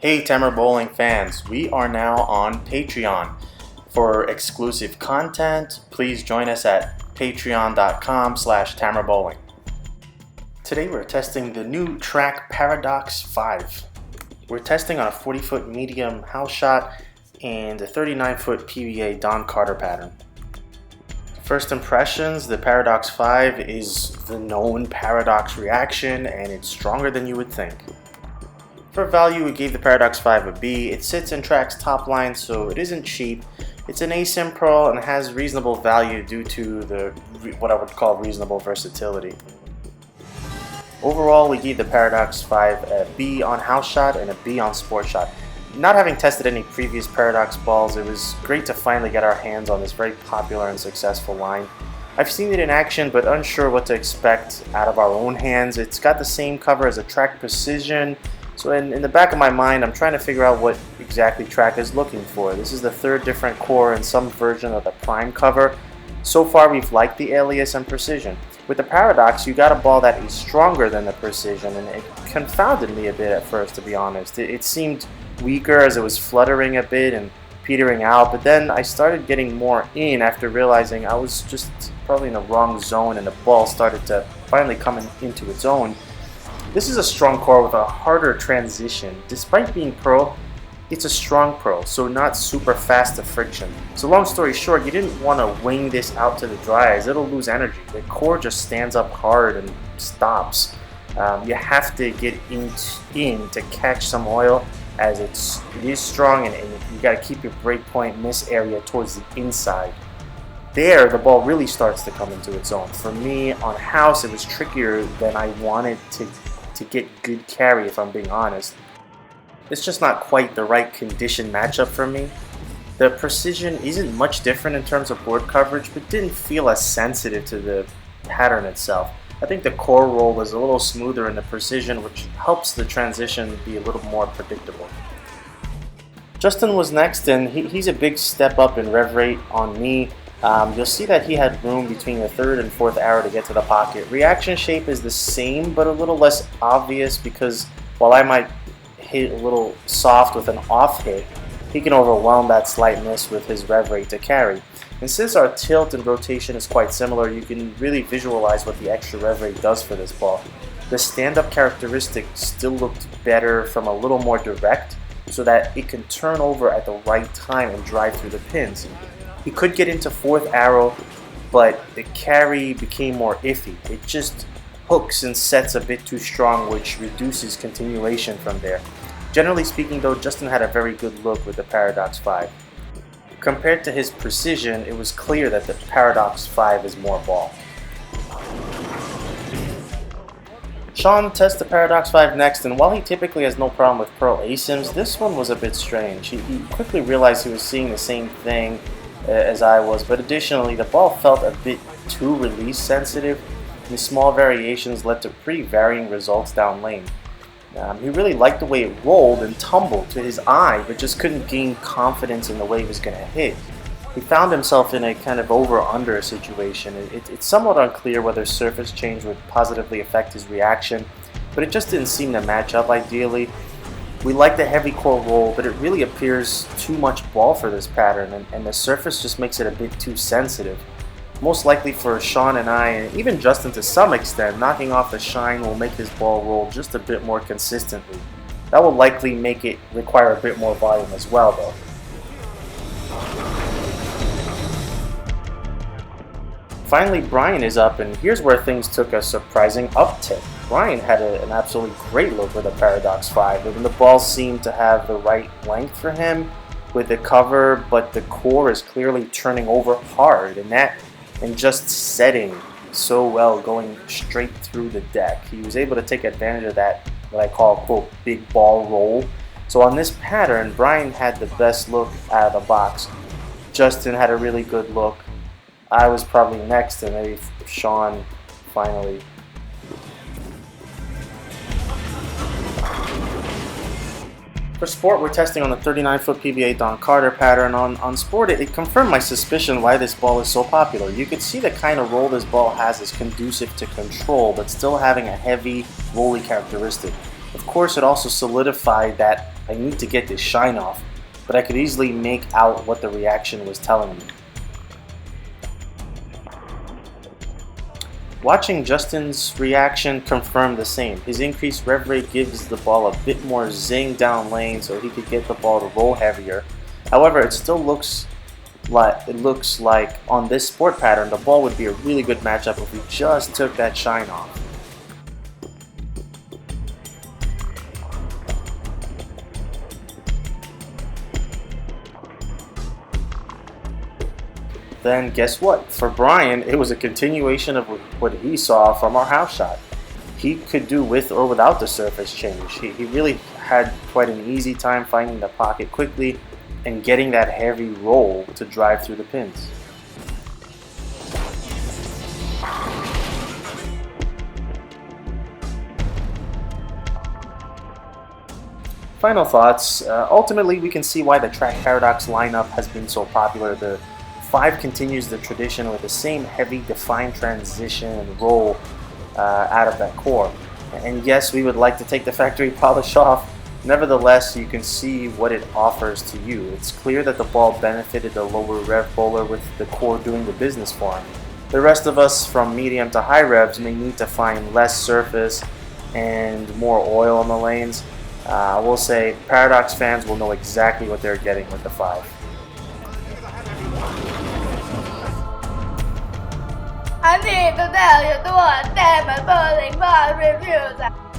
Hey Tamer Bowling fans, we are now on Patreon. For exclusive content, please join us at patreon.com/tamerbowling. Today we're testing the new Track Paradox 5. We're testing on a 40-foot medium house shot and a 39-foot PBA Don Carter pattern. First impressions, the Paradox 5 is the known Paradox reaction and it's stronger than you would think. For value, we gave the Paradox 5 a B. It sits in Track's top line, so it isn't cheap. It's an ASIM Pro and has reasonable value due to what I would call reasonable versatility. Overall, we gave the Paradox 5 a B on house shot and a B on sport shot. Not having tested any previous Paradox balls, it was great to finally get our hands on this very popular and successful line. I've seen it in action, but unsure what to expect out of our own hands. It's got the same cover as a Track Precision, so in the back of my mind, I'm trying to figure out what exactly Track is looking for. This is the third different core in some version of the Prime cover. So far, we've liked the alias and Precision. With the Paradox, you got a ball that is stronger than the Precision, and it confounded me a bit at first, to be honest. It seemed weaker as it was fluttering a bit and petering out, but then I started getting more in after realizing I was just probably in the wrong zone and the ball started to finally come into its own. This is a strong core with a harder transition. Despite being pro, it's a strong pro, so not super fast to friction. So long story short, you didn't want to wing this out to the dry as it'll lose energy. The core just stands up hard and stops. You have to get in to catch some oil as it is strong, and you got to keep your break point miss area towards the inside. There, the ball really starts to come into its own. For me, on house, it was trickier than I wanted to get good carry, if I'm being honest. It's just not quite the right condition matchup for me. The Precision isn't much different in terms of board coverage, but didn't feel as sensitive to the pattern itself. I think the core roll was a little smoother in the Precision, which helps the transition be a little more predictable. Justin was next, and he's a big step up in rev rate on me. You'll see that he had room between the third and fourth arrow to get to the pocket. Reaction shape is the same, but a little less obvious because while I might hit a little soft with an off hit, he can overwhelm that slight miss with his rev rate to carry. And since our tilt and rotation is quite similar, you can really visualize what the extra rev rate does for this ball. The stand-up characteristic still looked better from a little more direct so that it can turn over at the right time and drive through the pins. He could get into fourth arrow, but the carry became more iffy. It just hooks and sets a bit too strong, which reduces continuation from there. Generally speaking though, Justin had a very good look with the Paradox 5. Compared to his Precision, it was clear that the Paradox 5 is more ball. Sean tests the Paradox 5 next, and while he typically has no problem with Pro ASIMs, this one was a bit strange. He quickly realized he was seeing the same thing as I was, but additionally the ball felt a bit too release sensitive. The small variations led to pretty varying results down lane. He really liked the way it rolled and tumbled to his eye, but just couldn't gain confidence in the way he was going to hit. He found himself in a kind of over-under situation. It's somewhat unclear whether surface change would positively affect his reaction, but it just didn't seem to match up ideally. We like the heavy core roll, but it really appears too much ball for this pattern, and the surface just makes it a bit too sensitive. Most likely for Sean and I, and even Justin to some extent, knocking off the shine will make his ball roll just a bit more consistently. That will likely make it require a bit more volume as well though. Finally, Bryan is up, and here's where things took a surprising uptick. Bryan had an absolutely great look with the Paradox 5, and the ball seemed to have the right length for him with the cover, but the core is clearly turning over hard, and just setting so well, going straight through the deck. He was able to take advantage of that, what I call, quote, big ball roll. So on this pattern, Bryan had the best look out of the box. Justin had a really good look. I was probably next, and maybe Sean finally. For sport, we're testing on the 39-foot PBA Don Carter pattern. On sport, it confirmed my suspicion why this ball is so popular. You can see the kind of roll this ball has is conducive to control, but still having a heavy, rolly characteristic. Of course, it also solidified that I need to get this shine off, but I could easily make out what the reaction was telling me. Watching Justin's reaction confirmed the same. His increased rev rate gives the ball a bit more zing down lane so he could get the ball to roll heavier. However, it still looks like on this sport pattern the ball would be a really good matchup if we just took that shine off. Then guess what? For Bryan, it was a continuation of what he saw from our house shot. He could do with or without the surface change. He really had quite an easy time finding the pocket quickly and getting that heavy roll to drive through the pins. Final thoughts. Ultimately, we can see why the track paradox lineup has been so popular. The 5 continues the tradition with the same heavy, defined transition and roll out of that core. And yes, we would like to take the factory polish off. Nevertheless, you can see what it offers to you. It's clear that the ball benefited the lower rev bowler with the core doing the business for him. The rest of us from medium to high revs may need to find less surface and more oil on the lanes. I will say Paradox fans will know exactly what they're getting with the 5. I need to tell you what Tamer Elbaga reviews.